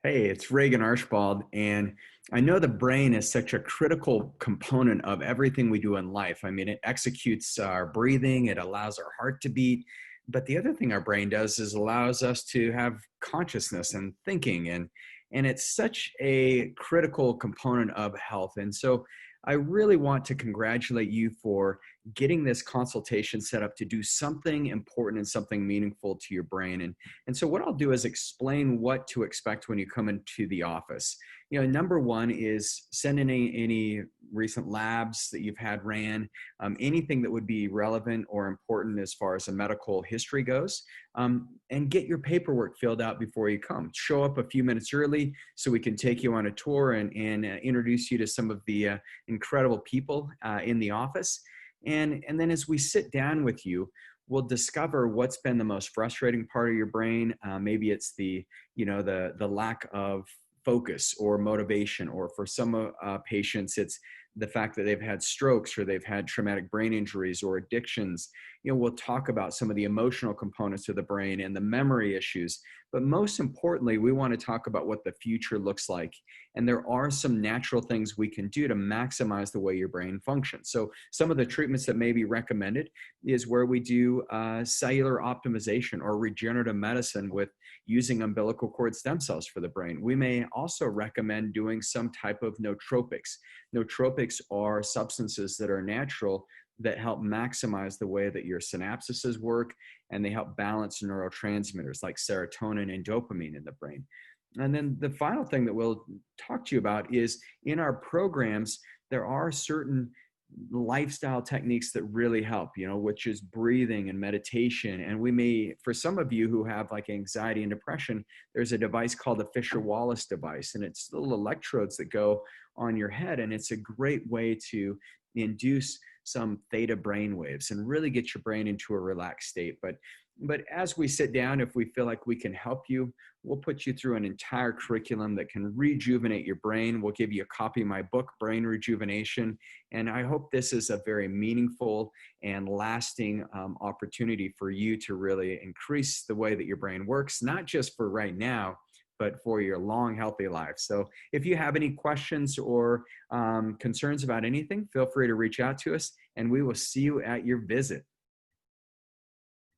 Hey, it's Reagan Archibald, and I know the brain is such a critical component of everything we do in life. I mean, it executes our breathing, it allows our heart to beat, but the other thing our brain does is allows us to have consciousness and thinking, and it's such a critical component of health. And so I really want to congratulate you for getting this consultation set up to do something important and something meaningful to your brain. And so what I'll do is explain what to expect when you come into the office. Number one is send in any recent labs that you've had ran, anything that would be relevant or important as far as a medical history goes, and get your paperwork filled out before you come. Show up a few minutes early so we can take you on a tour and introduce you to some of the incredible people in the office. And then as we sit down with you, we'll discover what's been the most frustrating part of your brain. Maybe it's the lack of focus or motivation, or for some patients, it's the fact that they've had strokes or they've had traumatic brain injuries or addictions. We'll talk about some of the emotional components of the brain and the memory issues. But most importantly, we want to talk about what the future looks like. And there are some natural things we can do to maximize the way your brain functions. So some of the treatments that may be recommended is where we do cellular optimization or regenerative medicine with using umbilical cord stem cells for the brain. We may also recommend doing some type of nootropics. Nootropics are substances that are natural that help maximize the way that your synapses work, and they help balance neurotransmitters like serotonin and dopamine in the brain. And then the final thing that we'll talk to you about is in our programs, there are certain lifestyle techniques that really help, which is breathing and meditation. And we may, for some of you who have like anxiety and depression, there's a device called the Fisher-Wallace device, and it's little electrodes that go on your head. And it's a great way to induce some theta brain waves and really get your brain into a relaxed state. But as we sit down, if we feel like we can help you, we'll put you through an entire curriculum that can rejuvenate your brain. We'll give you a copy of my book, Brain Rejuvenation. And I hope this is a very meaningful and lasting opportunity for you to really increase the way that your brain works, not just for right now, but for your long, healthy life. So if you have any questions or concerns about anything, feel free to reach out to us, and we will see you at your visit.